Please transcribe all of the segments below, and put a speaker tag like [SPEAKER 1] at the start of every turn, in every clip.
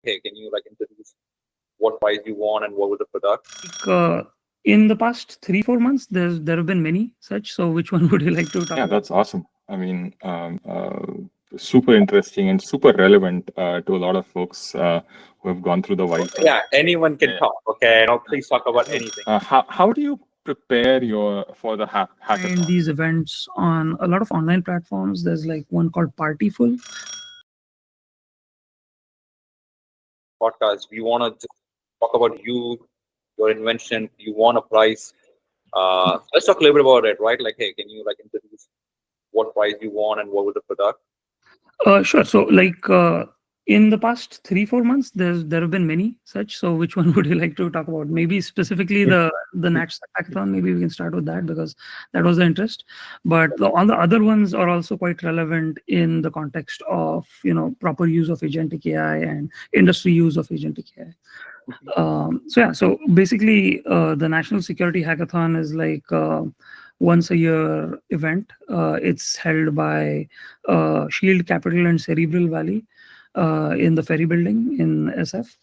[SPEAKER 1] hey, can you like introduce what price you want and what was the product?
[SPEAKER 2] In the past 3-4 months, there have been many such. So which one would you like to talk
[SPEAKER 3] Yeah,
[SPEAKER 2] about?
[SPEAKER 3] that's awesome. I mean, super interesting and super relevant to a lot of folks who have gone through the white.
[SPEAKER 1] Yeah, anyone can talk. Okay, now please talk about anything.
[SPEAKER 3] How do you prepare for the hackathon?
[SPEAKER 2] And these events on a lot of online platforms. There's like one called Partyful.
[SPEAKER 1] Podcast. We want to just talk about you, your invention. You want a price. Let's talk a little bit about it, right? Like, hey, can you like introduce what price you want and what was the product?
[SPEAKER 2] Sure. So like in the past 3-4 months, there have been many such. So which one would you like to talk about? Maybe specifically the National Hackathon. Maybe we can start with that because that was the interest. But all the other ones are also quite relevant in the context of proper use of agentic AI and industry use of agentic AI. So basically, the National Security Hackathon is like once a year event. It's held by Shield Capital and Cerebral Valley in the Ferry Building in SF.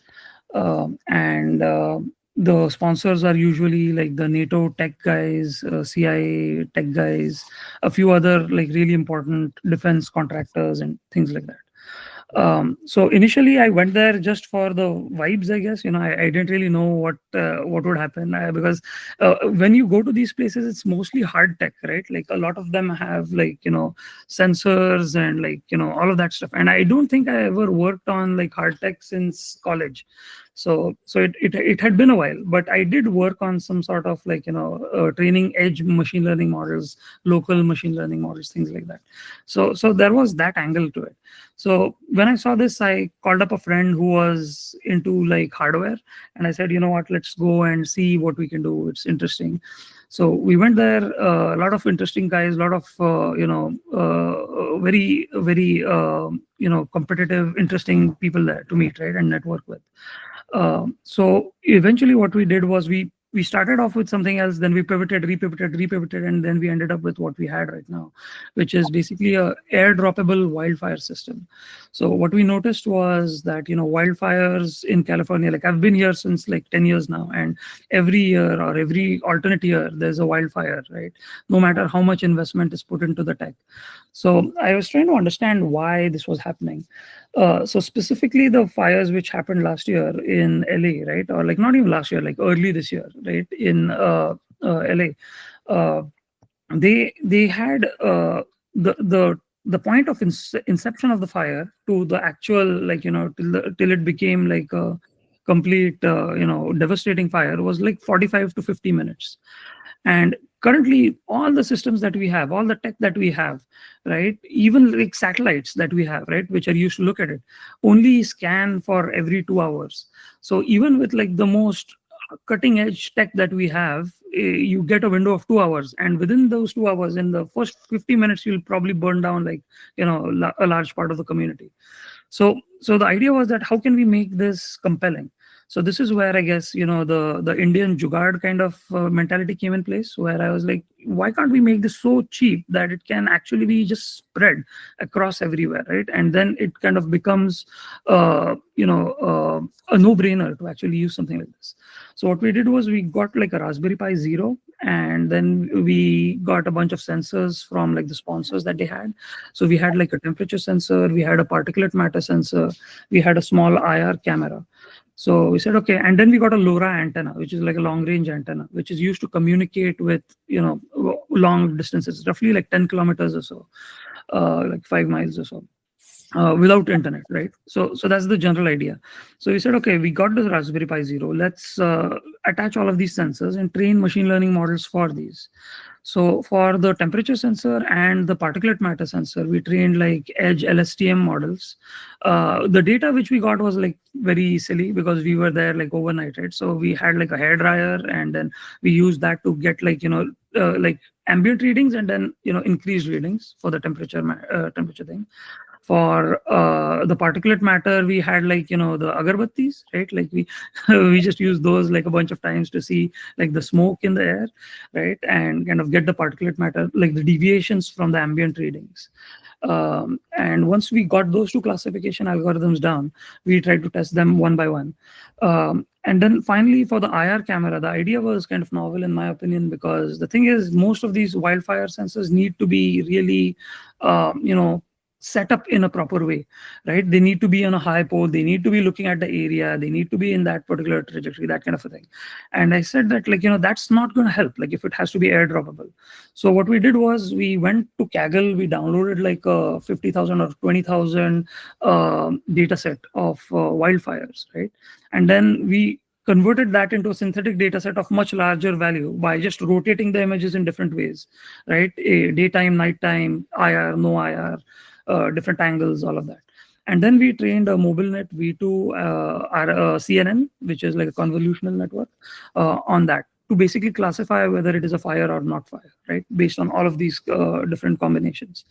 [SPEAKER 2] And the sponsors are usually like the NATO tech guys, CIA tech guys, a few other like really important defense contractors and things like that. So initially I went there just for the vibes, I guess. I didn't really know what would happen because when you go to these places, it's mostly hard tech, right? Like a lot of them have like sensors and like all of that stuff. And I don't think I ever worked on like hard tech since college. So it had been a while, but I did work on some sort of like training edge machine learning models, local machine learning models, things like that. So there was that angle to it. So when I saw this, I called up a friend who was into like hardware, and I said, you know what, let's go and see what we can do. It's interesting. So we went there. A lot of interesting guys, a lot of very competitive, interesting people there to meet, right, and network with. So eventually what we did was we started off with something else, then we pivoted, repivoted, and then we ended up with what we had right now, which is basically a airdroppable wildfire system. So what we noticed was that, wildfires in California, like I've been here since like 10 years now, and every year or every alternate year, there's a wildfire, right? No matter how much investment is put into the tech. So I was trying to understand why this was happening. So specifically the fires which happened last year in LA, right? Or like not even last year, like early this year, right? In LA, they had the point of inception of the fire to the actual till it became like a complete devastating fire was like 45 to 50 minutes. And currently all the systems that we have, all the tech that we have, right, even like satellites that we have, right, which are used to look at it, only scan for every 2 hours. So even with like the most cutting edge tech that we have, you get a window of 2 hours, and within those 2 hours, in the first 50 minutes, you'll probably burn down like a large part of the community. So the idea was that how can we make this compelling? So this is where I guess the Indian jugaad kind of mentality came in place, where I was like, why can't we make this so cheap that it can actually be just spread across everywhere, right? And then it kind of becomes a no-brainer to actually use something like this. So what we did was we got like a Raspberry Pi Zero, and then we got a bunch of sensors from like the sponsors that they had. So we had like a temperature sensor, we had a particulate matter sensor, we had a small IR camera. So we said, okay, and then we got a LoRa antenna, which is like a long range antenna, which is used to communicate with, long distances, roughly like 10 kilometers or so, like 5 miles or so. Without internet, right? So that's the general idea. So we said, okay, we got the Raspberry Pi Zero. Let's attach all of these sensors and train machine learning models for these. So for the temperature sensor and the particulate matter sensor, we trained like edge LSTM models. The data which we got was like very silly because we were there like overnight, right? So we had like a hairdryer, and then we used that to get like like ambient readings, and then increased readings for the temperature thing. For the particulate matter, we had like the agarbattis, right? Like we we just use those like a bunch of times to see like the smoke in the air, right? And kind of get the particulate matter, like the deviations from the ambient readings. And once we got those two classification algorithms down, we tried to test them one by one. And then finally, for the IR camera, the idea was kind of novel in my opinion, because the thing is, most of these wildfire sensors need to be really, set up in a proper way, right? They need to be on a high pole. They need to be looking at the area. They need to be in that particular trajectory, that kind of a thing. And I said that, that's not going to help, like if it has to be airdroppable. So what we did was we went to Kaggle, we downloaded like a 50,000 or 20,000 data set of wildfires, right? And then we converted that into a synthetic data set of much larger value by just rotating the images in different ways, right? Daytime, nighttime, IR, no IR, different angles, all of that. And then we trained a MobileNet V2 CNN, which is like a convolutional network, on that to basically classify whether it is a fire or not fire, right? Based on all of these different combinations.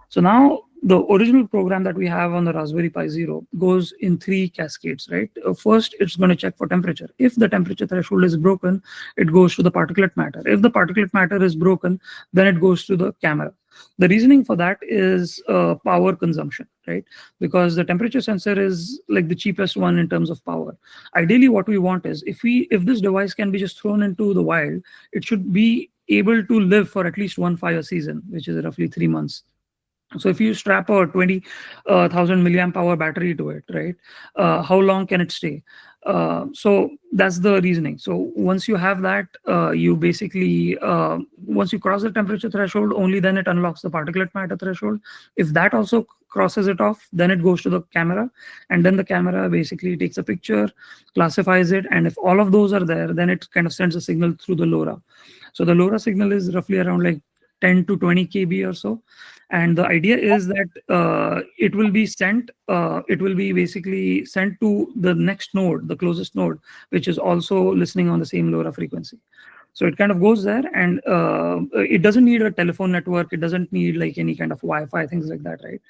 [SPEAKER 2] So now the original program that we have on the Raspberry Pi Zero goes in 3 cascades, right? First, it's going to check for temperature. If the temperature threshold is broken, it goes to the particulate matter. If the particulate matter is broken, then it goes to the camera. The reasoning for that is power consumption, right? Because the temperature sensor is like the cheapest one in terms of power. Ideally, what we want is if this device can be just thrown into the wild, it should be able to live for at least one fire season, which is roughly 3 months. So if you strap a 20,000 milliamp hour battery to it, right? How long can it stay? So that's the reasoning. So once you have that, you basically, once you cross the temperature threshold, only then it unlocks the particulate matter threshold. If that also crosses it off, then it goes to the camera. And then the camera basically takes a picture, classifies it. And if all of those are there, then it kind of sends a signal through the LoRa. So the LoRa signal is roughly around like 10 to 20 kb or so. And the idea is that it will be sent, it will be basically sent to the next node, the closest node, which is also listening on the same LoRa frequency. So it kind of goes there, and it doesn't need a telephone network. It doesn't need like any kind of Wi-Fi, things like that, right?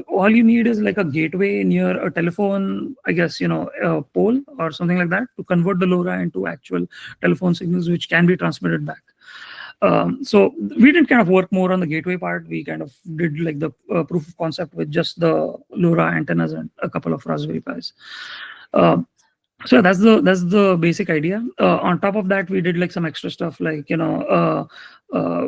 [SPEAKER 2] All you need is like a gateway near a telephone, I guess, a pole or something like that to convert the LoRa into actual telephone signals, which can be transmitted back. So we didn't kind of work more on the gateway part. We kind of did like the proof of concept with just the LoRa antennas and a couple of Raspberry Pis. So that's the basic idea. On top of that, we did like some extra stuff, like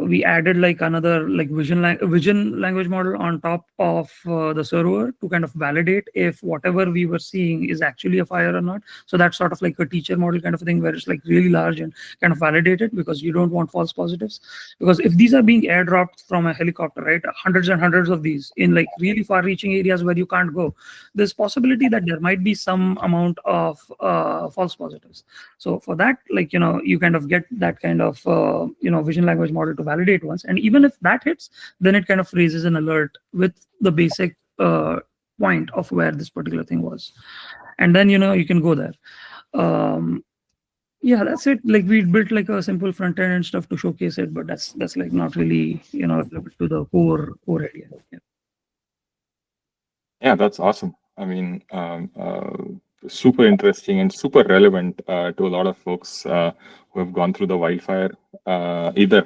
[SPEAKER 2] we added like another like vision language model on top of the server to kind of validate if whatever we were seeing is actually a fire or not. So that's sort of like a teacher model kind of a thing, where it's like really large and kind of validated, because you don't want false positives. Because if these are being airdropped from a helicopter, right, hundreds and hundreds of these in like really far-reaching areas where you can't go, there's possibility that there might be some amount of false positives. So for that, like, you kind of get that kind of vision language model to validate once, and even if that hits, then it kind of raises an alert with the basic point of where this particular thing was, and then you can go there. Yeah, that's it. Like, we built like a simple front end and stuff to showcase it, but that's like not really relevant to the core idea.
[SPEAKER 3] Yeah, that's awesome. I mean, super interesting and super relevant to a lot of folks who have gone through the wildfire, either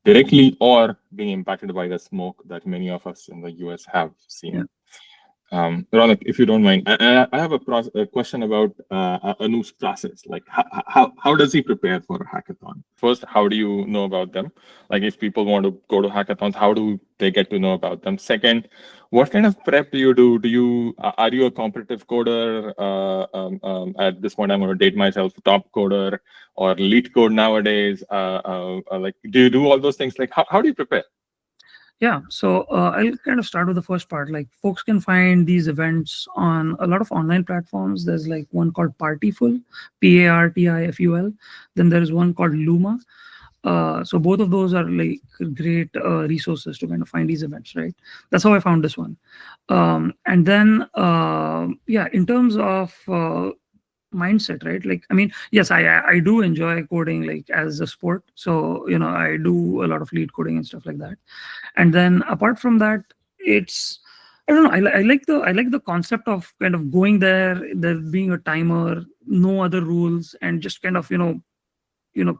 [SPEAKER 3] directly or being impacted by the smoke that many of us in the US have seen.
[SPEAKER 2] Yeah.
[SPEAKER 3] Ronak, if you don't mind, I have a question about Anu's classes. Like, how does he prepare for a hackathon? First, how do you know about them? Like, if people want to go to hackathons, how do they get to know about them? Second, what kind of prep do you do? Are you a competitive coder? At this point, I'm going to date myself, top coder or lead code nowadays. Like, do you do all those things? Like, how do you prepare?
[SPEAKER 2] Yeah, so I'll kind of start with the first part. Like, folks can find these events on a lot of online platforms. There's like one called Partiful, Partiful. Then there is one called Luma. So both of those are like great resources to kind of find these events, right? That's how I found this one. And then, yeah, in terms of mindset, right? Like, I mean, yes, I do enjoy coding like as a sport. So, I do a lot of lead coding and stuff like that. And then apart from that, it's, I don't know, I like the concept of kind of going there being a timer, no other rules, and just kind of,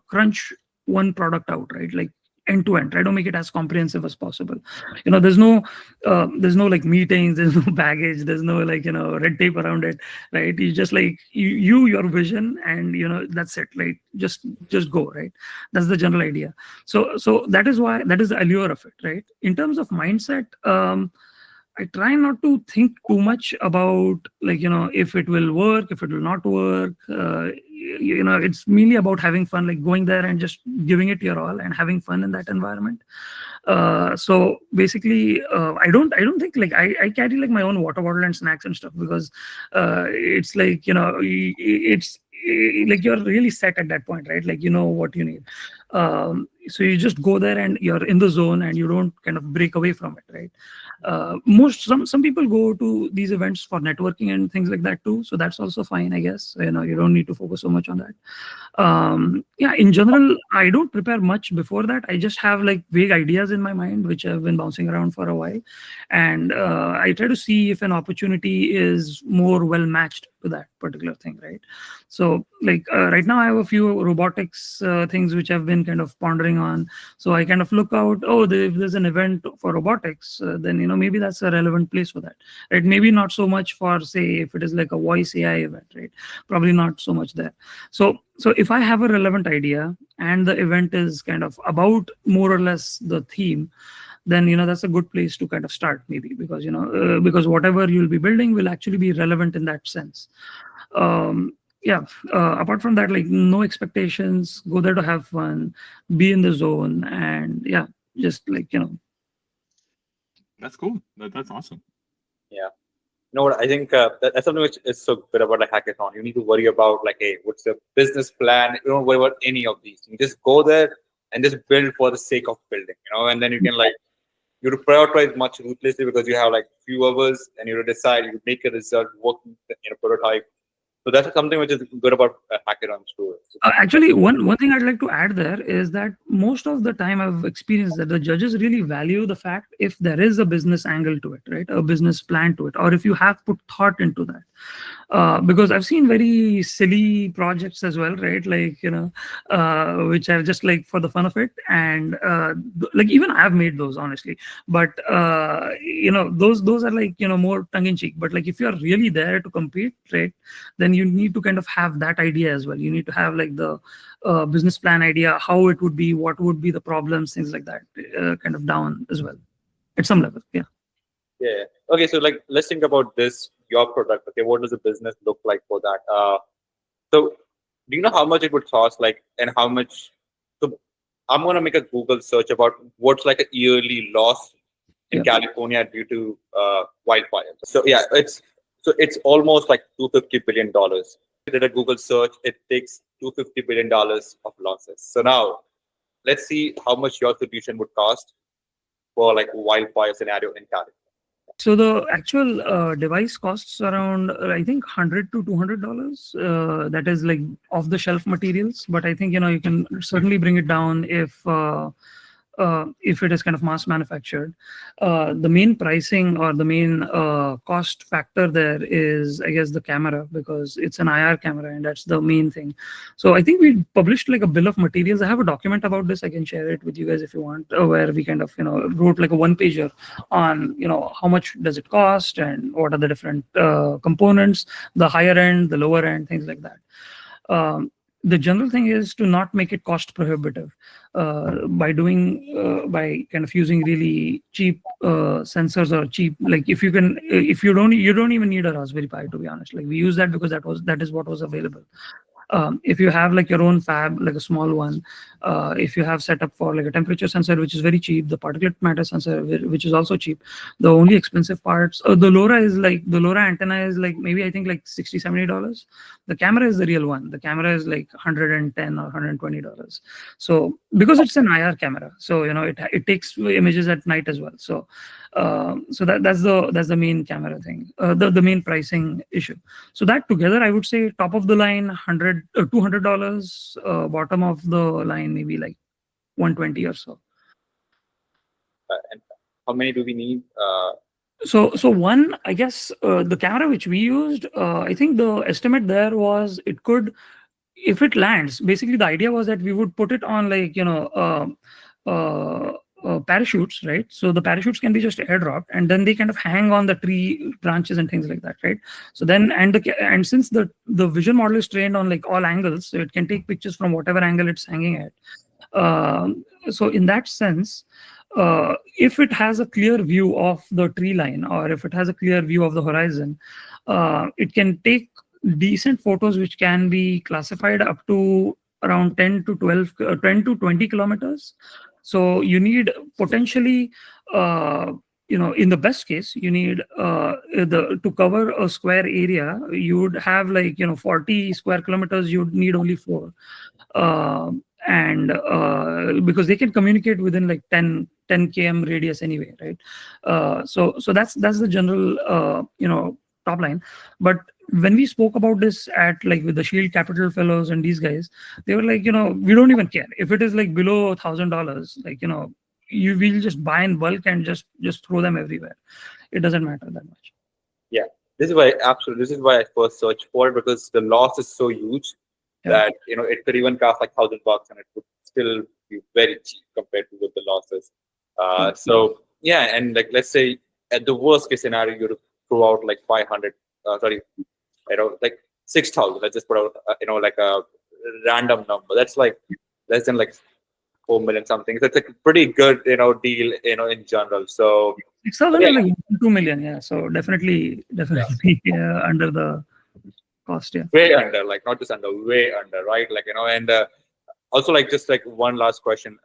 [SPEAKER 2] crunch one product out, right? Like, end to end. Try to make it as comprehensive as possible. There's no like meetings, there's no baggage, there's no like red tape around it, right? You just like your vision, and that's it. Like just go, right? That's the general idea. So that is why, that is the allure of it, right? In terms of mindset, I try not to think too much about like if it will work, if it will not work. It's mainly about having fun, like going there and just giving it your all and having fun in that environment. So basically, I don't think like I carry like my own water bottle and snacks and stuff, because it's like it's like you're really set at that point, right? Like you know what you need. So you just go there and you're in the zone and you don't kind of break away from it, right? Some people go to these events for networking and things like that too, so that's also fine, I guess. You don't need to focus so much on that. Yeah, in general, I don't prepare much before that. I just have like vague ideas in my mind which have been bouncing around for a while, and I try to see if an opportunity is more well matched to that particular thing, right? So like right now I have a few robotics things which I've been kind of pondering on. So I kind of look out, if there's an event for robotics, then maybe that's a relevant place for that, right? Maybe not so much for, say, if it is like a voice AI event, right? Probably not so much there. So if I have a relevant idea and the event is kind of about more or less the theme, then that's a good place to kind of start, maybe, because because whatever you'll be building will actually be relevant in that sense. Yeah. Apart from that, like no expectations, go there to have fun, be in the zone, and yeah, just like
[SPEAKER 3] That's cool. That's awesome.
[SPEAKER 1] Yeah. You know what? I think that's something which is so good about like hackathon. You need to worry about like, hey, what's the business plan? You don't worry about any of these. You just go there and just build for the sake of building, and then you can like you to prioritize much ruthlessly, because you have like few hours and you decide, you make a result, work in a prototype. So that's something which is good about hackathons too.
[SPEAKER 2] Actually, one thing I'd like to add there is that most of the time I've experienced that the judges really value the fact if there is a business angle to it, right? A business plan to it, or if you have put thought into that. Because I've seen very silly projects as well, right? Like which are just like for the fun of it, and like even I've made those, honestly. But those are like more tongue in cheek. But like if you're really there to compete, right, then you need to kind of have that idea as well. You need to have like the business plan idea, how it would be, what would be the problems, things like that, kind of down as well at some level. Yeah.
[SPEAKER 1] Yeah. Okay. So like, let's think about this, your product. Okay. What does the business look like for that? So do you know how much it would cost, like, and how much? So I'm going to make a Google search about what's like a yearly loss in California due to wildfires. So yeah, it's almost like $250 billion. I did a Google search. It takes $250 billion of losses. So now let's see how much your solution would cost for like wildfire scenario in California.
[SPEAKER 2] So the actual device costs around, I think, $100 to $200. That is like off the shelf materials, but I think you can certainly bring it down if it is kind of mass manufactured. The main pricing or the main cost factor there is, I guess, the camera, because it's an IR camera and that's the main thing. So I think we published like a bill of materials. I have a document about this. I can share it with you guys if you want, where we kind of wrote like a one pager on how much does it cost and what are the different components, the higher end, the lower end, things like that. The general thing is to not make it cost prohibitive by kind of using really cheap sensors, or cheap, like if you don't even need a Raspberry Pi, to be honest. Like we use that because that is what was available. If you have like your own fab, like a small one, if you have set up for like a temperature sensor, which is very cheap, the particulate matter sensor, which is also cheap, the only expensive parts, the LoRa antenna is like maybe I think like $60-$70. The camera is the real one. The camera is like $110 or $120. So because it's an IR camera, so it takes images at night as well. So that's the main camera thing, the main pricing issue. So that together, I would say top of the line $200, bottom of the line maybe like 120 or so.
[SPEAKER 1] And how many do we need?
[SPEAKER 2] So one, I guess, the camera which we used, I think the estimate there was it could, if it lands, basically the idea was that we would put it on like parachutes, right? So the parachutes can be just airdropped, and then they kind of hang on the tree branches and things like that, right? So then, and since the vision model is trained on like all angles, so it can take pictures from whatever angle it's hanging at. So in that sense, if it has a clear view of the tree line, or if it has a clear view of the horizon, it can take decent photos which can be classified up to around 10 to 12, 10 to 20 kilometers. So you need potentially, in the best case, you need to cover a square area, you would have like, 40 square kilometers, you would need only four. And because they can communicate within like 10 km radius anyway, right? So that's the general top line. But when we spoke about this at like with the Shield Capital Fellows and these guys, they were like, we don't even care if it is like below $1,000. Like, you will just buy in bulk and just throw them everywhere. It doesn't matter that much.
[SPEAKER 1] Yeah, this is why absolutely. This is why I first searched for it, because the loss is so huge that it could even cost like $1,000 and it would still be very cheap compared to what the loss is. So yeah, and like let's say at the worst case scenario, you would throw out like 500. Like 6,000. Let's just put out like a random number. That's like less than like 4 million something. So it's like a pretty good deal in general. So
[SPEAKER 2] 6,000 is like 2 million. Yeah. So definitely under the cost. Yeah.
[SPEAKER 1] Way under, like not just under, way under, right? Like and also like just like one last question.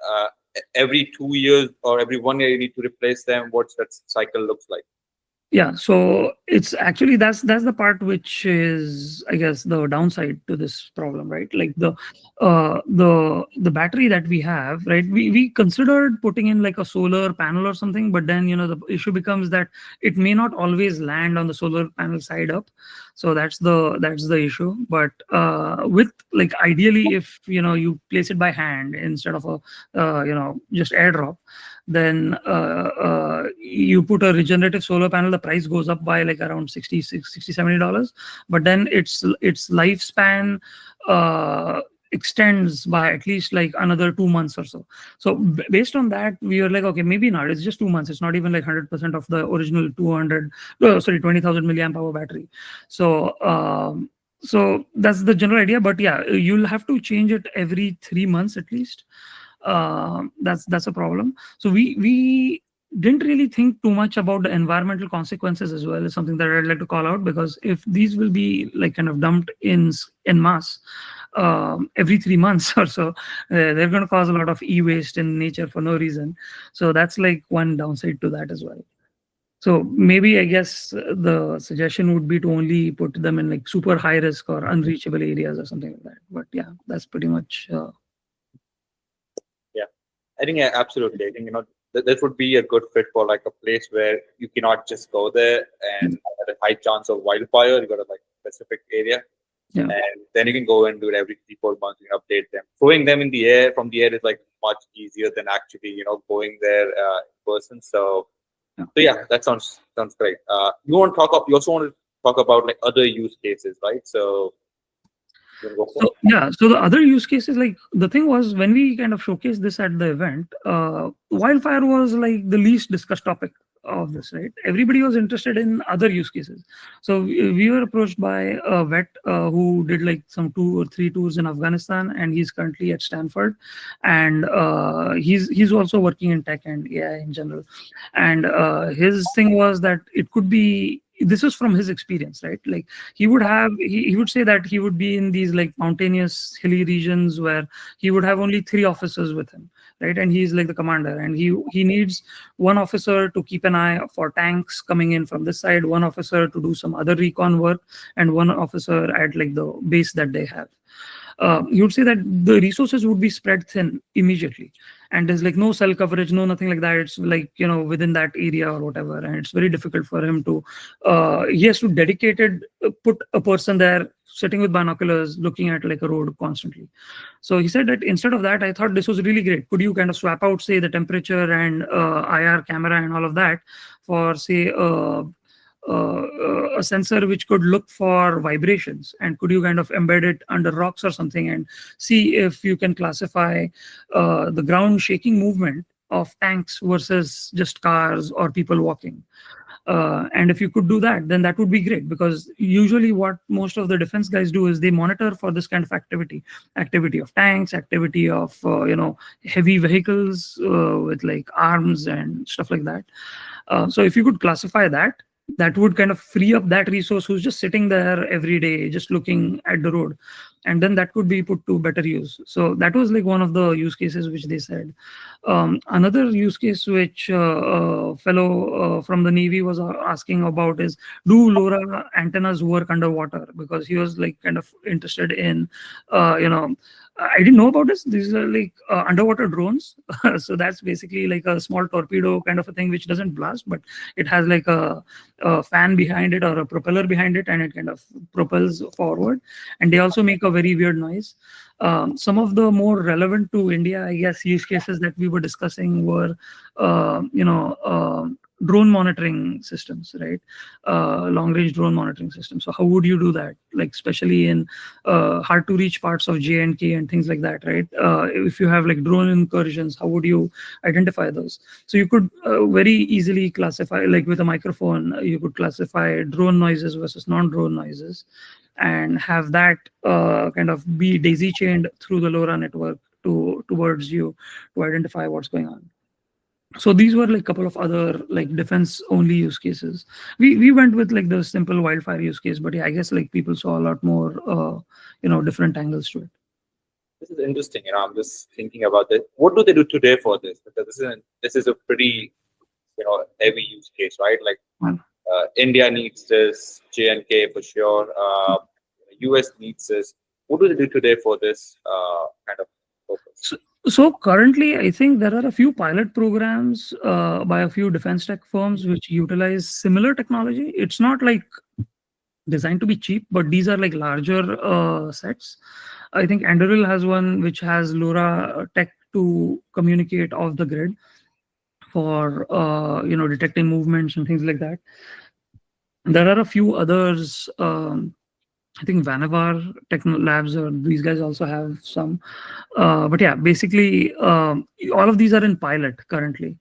[SPEAKER 1] Every 2 years or every 1 year you need to replace them. What's that cycle looks like?
[SPEAKER 2] Yeah, so it's actually that's the part which is, I guess, the downside to this problem, right? Like the battery that we have, right? We considered putting in like a solar panel or something, but then the issue becomes that it may not always land on the solar panel side up. So that's the issue. But with like ideally, if you place it by hand instead of a just airdrop, then you put a regenerative solar panel, the price goes up by like around $60-$70, but then its lifespan extends by at least like another 2 months or so. So based on that, we were like, okay, maybe not, it's just 2 months, it's not even like 100% of the original 20,000 milliamp hour battery. So that's the general idea, but yeah, you'll have to change it every 3 months at least. That's a problem. So we didn't really think too much about the environmental consequences as well, is something that I'd like to call out, because if these will be like kind of dumped in mass every 3 months or so, they're going to cause a lot of e-waste in nature for no reason. So that's like one downside to that as well. So maybe I guess the suggestion would be to only put them in like super high risk or unreachable areas or something like that. But yeah, that's pretty much
[SPEAKER 1] I think absolutely. I think that would be a good fit for like a place where you cannot just go there and at a high chance of wildfire. You got a like specific area, and then you can go and do it every 3-4 months. You can update them. Throwing them in the air from the air is like much easier than actually going there in person. So yeah, that sounds great. You also want to talk about like other use cases, right? So
[SPEAKER 2] so the other use cases, like the thing was, when we kind of showcased this at the event, wildfire was like the least discussed topic of this, right? Everybody was interested in other use cases. So we were approached by a vet who did like some 2 or 3 tours in Afghanistan, and he's currently at Stanford, and he's also working in tech and AI in general. And his thing was that it could be, this was from his experience, right? Like he would say that he would be in these like mountainous hilly regions where he would have only 3 officers with him, right? And he's like the commander, and he needs 1 officer to keep an eye for tanks coming in from this side, 1 officer to do some other recon work, and 1 officer at like the base that they have. You would say that the resources would be spread thin immediately, and there's like no cell coverage, no nothing like that. It's like within that area or whatever, and it's very difficult for him to he has to put a person there sitting with binoculars looking at like a road constantly. So he said that instead of that, I thought this was really great. Could you kind of swap out, say, the temperature and IR camera and all of that for, say, a sensor which could look for vibrations, and could you kind of embed it under rocks or something and see if you can classify the ground shaking movement of tanks versus just cars or people walking. And if you could do that, then that would be great, because usually what most of the defense guys do is they monitor for this kind of activity of tanks, activity of heavy vehicles with like arms and stuff like that. So if you could classify that, that would kind of free up that resource who's just sitting there every day just looking at the road, and then that could be put to better use. So that was like one of the use cases which they said. Another use case which fellow from the Navy was asking about is, do LoRa antennas work underwater? Because he was like kind of interested in, I didn't know about this. These are like underwater drones. So that's basically like a small torpedo kind of a thing which doesn't blast, but it has like a fan behind it or a propeller behind it, and it kind of propels forward. And they also make a very weird noise. Some of the more relevant to India, I guess, use cases that we were discussing were, drone monitoring systems, right? Long-range drone monitoring systems. So how would you do that? Like especially in hard-to-reach parts of J&K and things like that, right? If you have like drone incursions, how would you identify those? So you could very easily classify, like with a microphone, you could classify drone noises versus non-drone noises, and have that kind of be daisy chained through the LoRa network towards you to identify what's going on. So these were like a couple of other like defense only use cases. We went with like the simple wildfire use case, but yeah, I guess like people saw a lot more different angles to it.
[SPEAKER 1] This is interesting. I'm just thinking about this. What do they do today for this? Because this is a pretty heavy use case, right? Like India needs this, J&K for sure. US needs this. What do they do today for this kind of purpose?
[SPEAKER 2] So currently, I think there are a few pilot programs by a few defense tech firms which utilize similar technology. It's not like designed to be cheap, but these are like larger sets. I think Anduril has one which has LoRa tech to communicate off the grid for detecting movements and things like that. There are a few others. I think Vanavar Techno Labs, or these guys also have some. But yeah, basically, all of these are in pilot currently.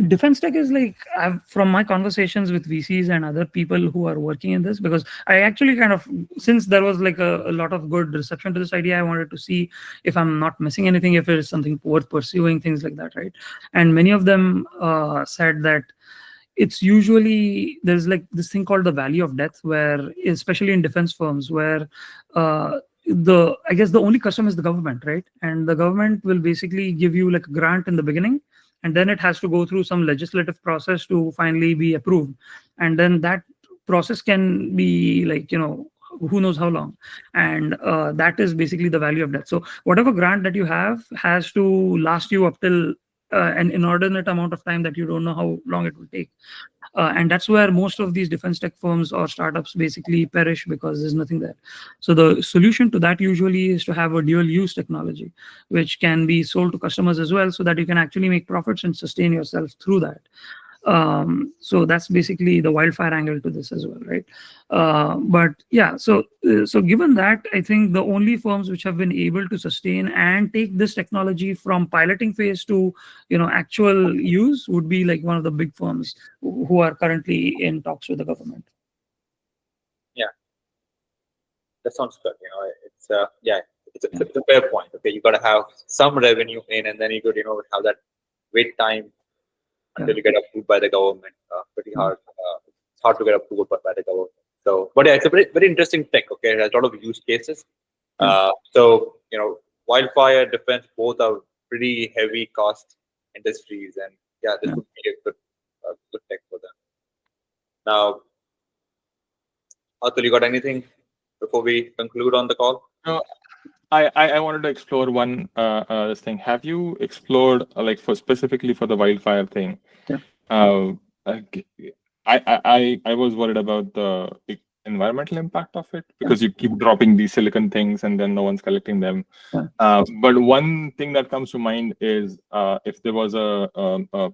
[SPEAKER 2] Defense tech is like, from my conversations with VCs and other people who are working in this, because I actually kind of, since there was like a lot of good reception to this idea, I wanted to see if I'm not missing anything, if it is something worth pursuing, things like that, right? And many of them said that it's usually, there's like this thing called the valley of death, where especially in defense firms, where I guess the only customer is the government, right? And the government will basically give you like a grant in the beginning, and then it has to go through some legislative process to finally be approved, and then that process can be like who knows how long, and that is basically the value of death. So whatever grant that you have has to last you up till an inordinate amount of time that you don't know how long it will take. And that's where most of these defense tech firms or startups basically perish, because there's nothing there. So the solution to that usually is to have a dual use technology, which can be sold to customers as well, so that you can actually make profits and sustain yourself through that. So that's basically the wildfire angle to this as well, right? But yeah, so given that, I think the only firms which have been able to sustain and take this technology from piloting phase to actual use would be like one of the big firms who are currently in talks with the government.
[SPEAKER 1] Yeah, that sounds good. It's a fair point. Okay, you got to have some revenue in, and then you could have that wait time until you get approved by the government. Pretty hard. It's hard to get approved by the government. So, but yeah, it's a very, very interesting tech. Okay, it has a lot of use cases. So wildfire, defense, both are pretty heavy cost industries, and this would be a good tech for them. Now, Atul, you got anything before we conclude on the call?
[SPEAKER 3] No, I wanted to explore one this thing. Have you explored like specifically for the wildfire thing?
[SPEAKER 2] Yeah.
[SPEAKER 3] I was worried about the environmental impact of it, because you keep dropping these silicon things and then no one's collecting them.
[SPEAKER 2] Yeah.
[SPEAKER 3] But one thing that comes to mind is if there was a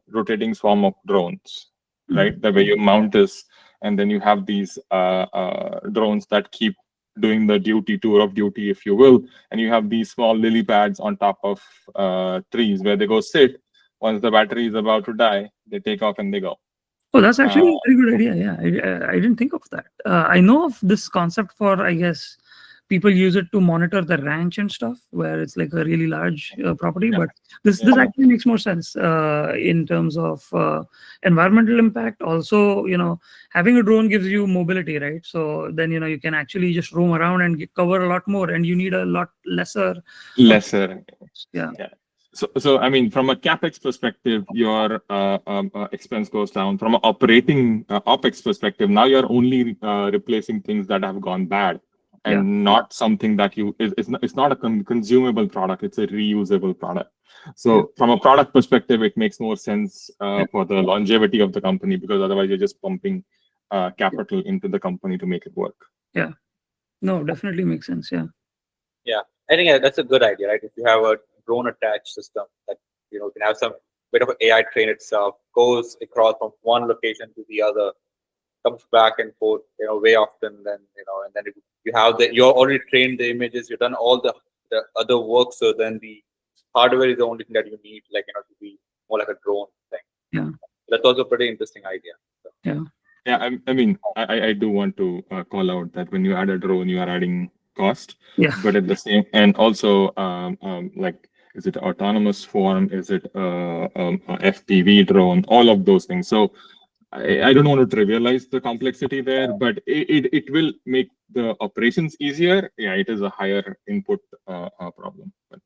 [SPEAKER 3] rotating swarm of drones, right? The way you mount this, and then you have these drones that keep doing the tour of duty, if you will, and you have these small lily pads on top of trees where they go sit. Once the battery is about to die, they take off and they go.
[SPEAKER 2] Oh, that's actually a very good idea. Yeah, I didn't think of that. I know of this concept for, I guess, people use it to monitor the ranch and stuff, where it's like a really large property.
[SPEAKER 3] Yeah.
[SPEAKER 2] But this actually makes more sense in terms of environmental impact. Also, having a drone gives you mobility, right? So then you can actually just roam around and cover a lot more, and you need a lot lesser.
[SPEAKER 3] Yeah. So I mean, from a capex perspective, your expense goes down. From an operating opex perspective, now you're only replacing things that have gone bad, and not something that it's not a consumable product. It's a reusable product. So from a product perspective, it makes more sense for the longevity of the company, because otherwise you're just pumping capital into the company to make it work.
[SPEAKER 2] Yeah. No, definitely makes sense. Yeah.
[SPEAKER 1] Yeah, I think that's a good idea, right? If you have a drone attached system that can have some bit of AI train itself, goes across from one location to the other, comes back and forth, way often. Then and then you have you're already trained the images, you've done all the other work. So then the hardware is the only thing that you need, to be more like a drone thing.
[SPEAKER 2] Yeah,
[SPEAKER 1] that's also a pretty interesting idea. So.
[SPEAKER 2] Yeah.
[SPEAKER 3] I mean, I do want to call out that when you add a drone, you are adding cost.
[SPEAKER 2] Yeah.
[SPEAKER 3] But at the same, and also like, is it autonomous swarm? Is it a FPV drone? All of those things. So I don't want to trivialize the complexity there, but it will make the operations easier. Yeah, it is a higher input problem. But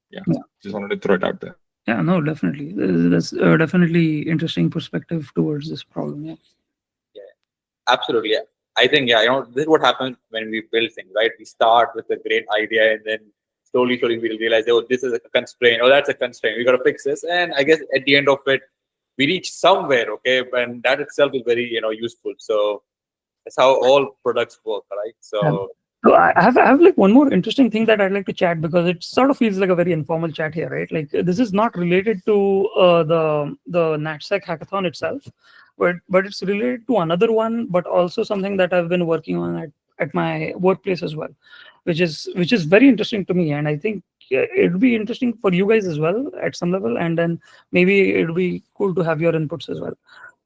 [SPEAKER 3] just wanted to throw it out there.
[SPEAKER 2] Yeah, no, definitely. That's definitely interesting perspective towards this problem. Yeah.
[SPEAKER 1] Absolutely. I think, this is what happens when we build things, right? We start with a great idea, and then slowly we'll realize, oh, this is a constraint, oh, that's a constraint, we got to fix this. And I guess at the end of it, we reach somewhere, okay? And that itself is very, useful. So that's how all products work, right? So
[SPEAKER 2] I have like one more interesting thing that I'd like to chat, because it sort of feels like a very informal chat here, right? Like, this is not related to the NatSec hackathon itself, but it's related to another one, but also something that I've been working on at my workplace as well, which is very interesting to me, and I think it'd be interesting for you guys as well at some level, and then maybe it'd be cool to have your inputs as well.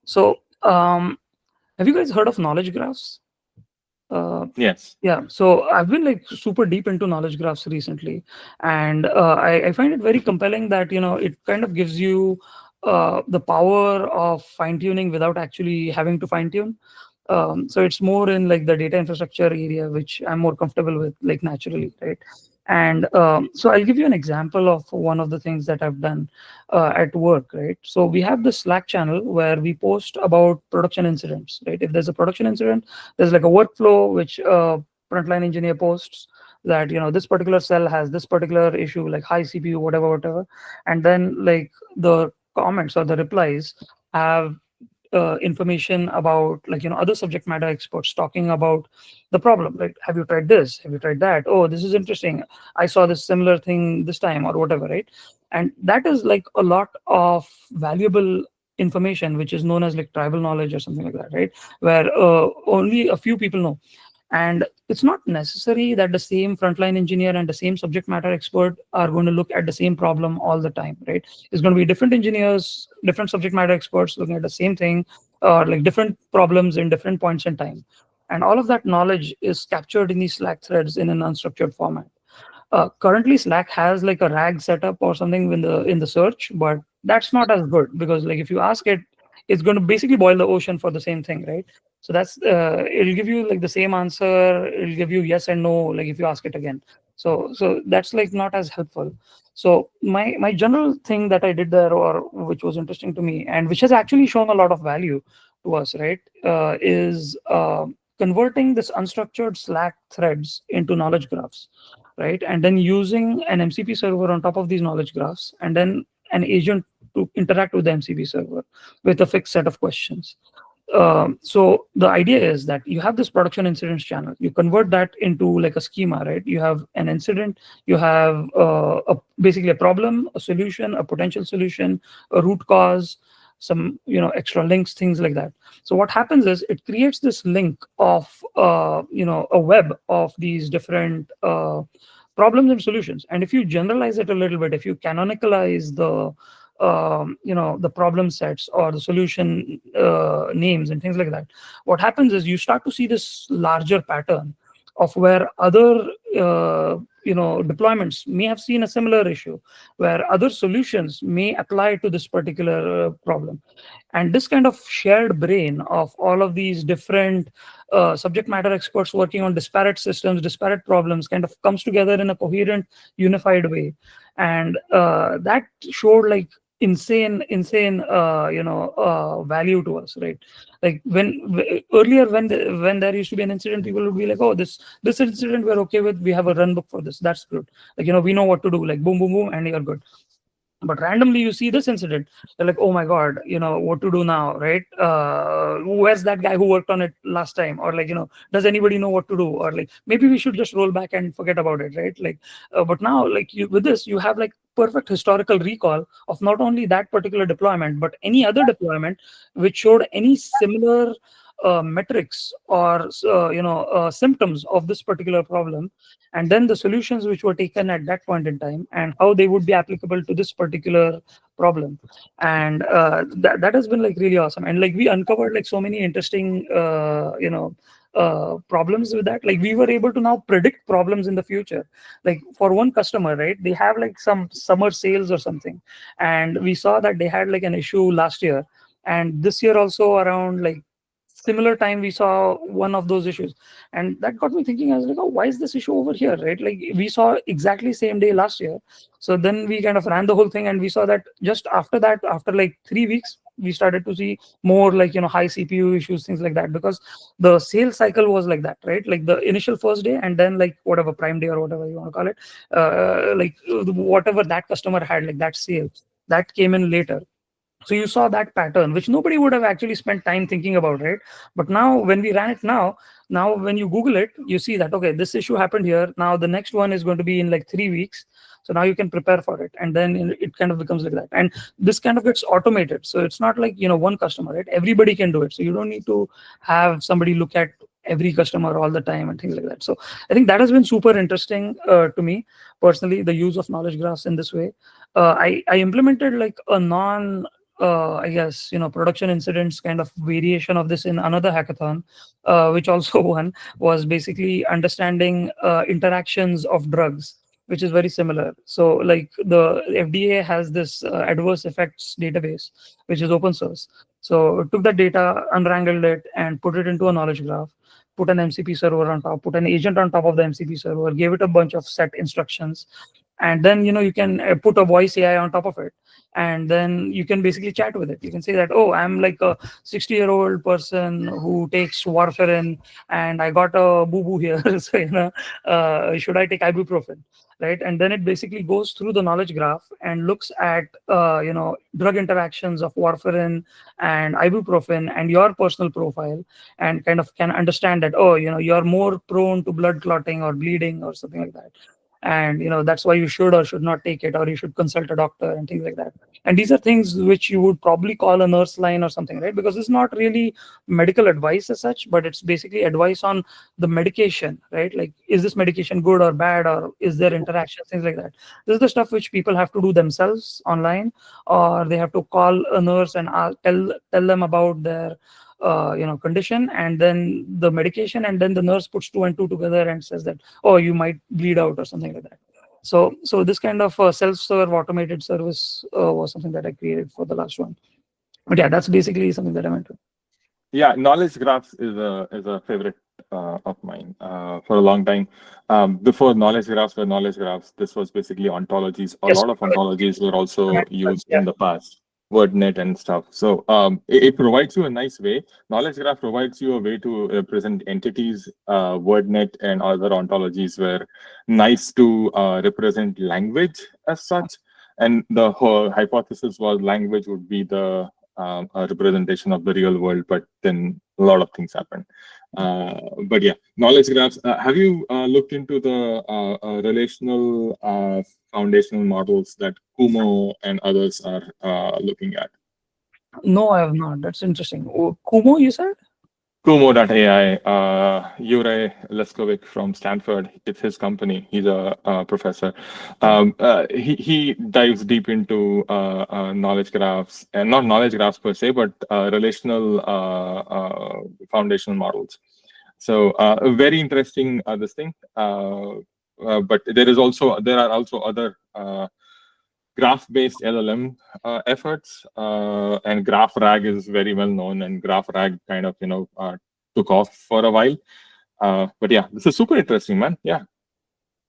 [SPEAKER 2] So, have you guys heard of knowledge graphs?
[SPEAKER 3] Yes.
[SPEAKER 2] Yeah, so I've been like super deep into knowledge graphs recently, and I find it very compelling that it kind of gives you the power of fine tuning without actually having to fine tune. So it's more in like the data infrastructure area, which I'm more comfortable with, like, naturally, right? And so I'll give you an example of one of the things that I've done at work, right? So we have the Slack channel where we post about production incidents, right? If there's a production incident, there's like a workflow which frontline engineer posts that this particular cell has this particular issue, like high CPU, whatever, and then like the comments or the replies have information about, like, other subject matter experts talking about the problem. Like, have you tried this? Have you tried that? Oh, this is interesting. I saw this similar thing this time, or whatever, right? And that is like a lot of valuable information, which is known as like tribal knowledge or something like that, right? Where only a few people know. And it's not necessary that the same frontline engineer and the same subject matter expert are going to look at the same problem all the time, right? It's going to be different engineers, different subject matter experts looking at the same thing, or like different problems in different points in time. And all of that knowledge is captured in these Slack threads in an unstructured format. Currently, Slack has like a RAG setup or something in the search, but that's not as good, because like if you ask it, it's going to basically boil the ocean for the same thing, right? So that's it'll give you like the same answer. It'll give you yes and no, like if you ask it again. So that's like not as helpful. So my general thing that I did there, or which was interesting to me, and which has actually shown a lot of value to us, right, is converting this unstructured Slack threads into knowledge graphs, right? And then using an MCP server on top of these knowledge graphs, and then an agent to interact with the MCP server with a fixed set of questions. So the idea is that you have this production incidents channel. You convert that into like a schema, right? You have an incident, you have basically a problem, a solution, a potential solution, a root cause, some extra links, things like that. So what happens is it creates this link of a web of these different problems and solutions. And if you generalize it a little bit, if you canonicalize the problem sets or the solution names and things like that, what happens is you start to see this larger pattern of where other deployments may have seen a similar issue, where other solutions may apply to this particular problem. And this kind of shared brain of all of these different subject matter experts working on disparate systems, disparate problems, kind of comes together in a coherent, unified way. And that showed like insane value to us, right? Like earlier, when there used to be an incident, people would be like, oh, this incident we're okay with, we have a run book for this, that's good, like we know what to do, like boom boom boom, and you're good. But randomly you see this incident, you're like, oh my god, what to do now, right? Where's that guy who worked on it last time? Or like, does anybody know what to do? Or like, maybe we should just roll back and forget about it, right? Like but now, like, with this, you have like perfect historical recall of not only that particular deployment but any other deployment which showed any similar metrics or symptoms of this particular problem, and then the solutions which were taken at that point in time and how they would be applicable to this particular problem. And that has been like really awesome. And like we uncovered like so many interesting problems with that. Like we were able to now predict problems in the future. Like for one customer, right, they have like some summer sales or something, and we saw that they had like an issue last year, and this year also around like similar time we saw one of those issues. And that got me thinking. I was like, oh, why is this issue over here, right? Like we saw exactly same day last year. So then we kind of ran the whole thing, and we saw that just after that, after like 3 weeks, we started to see more like high CPU issues, things like that, because the sales cycle was like that, right? Like the initial first day, and then like whatever prime day or whatever you want to call it, like whatever that customer had, like that sale that came in later. So you saw that pattern, which nobody would have actually spent time thinking about, right? But now when we ran it now when you Google it, you see that, okay, this issue happened here. Now the next one is going to be in like 3 weeks. So now you can prepare for it. And then it kind of becomes like that. And this kind of gets automated. So it's not like, one customer, right? Everybody can do it. So you don't need to have somebody look at every customer all the time and things like that. So I think that has been super interesting to me personally, the use of knowledge graphs in this way. I implemented like a I guess, production incidents kind of variation of this in another hackathon, which also one was basically understanding interactions of drugs, which is very similar. So like the FDA has this adverse effects database, which is open source. So took that data, unwrangled it, and put it into a knowledge graph, put an MCP server on top, put an agent on top of the MCP server, gave it a bunch of set instructions, and then you can put a voice AI on top of it, and then you can basically chat with it. You can say that, oh, I'm like a 60-year-old person who takes warfarin, and I got a boo-boo here. So should I take ibuprofen, right? And then it basically goes through the knowledge graph and looks at drug interactions of warfarin and ibuprofen and your personal profile, and kind of can understand that, oh, you're more prone to blood clotting or bleeding or something like that, and that's why you should or should not take it, or you should consult a doctor and things like that. And these are things which you would probably call a nurse line or something, right? Because it's not really medical advice as such, but it's basically advice on the medication, right? Like, is this medication good or bad, or is there interaction, things like that. This is the stuff which people have to do themselves online, or they have to call a nurse and tell them about their condition, and then the medication, and then the nurse puts two and two together and says that, oh, you might bleed out or something like that. So this kind of self-serve automated service was something that I created for the last one. But yeah, that's basically something that I meant to.
[SPEAKER 3] Yeah, knowledge graphs is a favorite of mine for a long time. Before knowledge graphs were knowledge graphs, this was basically ontologies. A lot of ontologies were also used in the past, WordNet and stuff. So it provides you a nice way. Knowledge graph provides you a way to represent entities. WordNet and other ontologies were nice to represent language as such. And the whole hypothesis was language would be the a representation of the real world, but then a lot of things happen. But yeah, knowledge graphs. Have you looked into the relational foundational models that Kumo and others are looking at?
[SPEAKER 2] No, I have not. That's interesting. Oh, Kumo, you said?
[SPEAKER 3] Kumo.ai, Yuri Leskovic from Stanford, it's his company. He's a professor. He dives deep into knowledge graphs, and not knowledge graphs per se, but relational foundational models. So very interesting this thing. But there are also other graph-based LLM efforts, and GraphRag is very well known, and GraphRag kind of took off for a while. But yeah, this is super interesting, man. Yeah,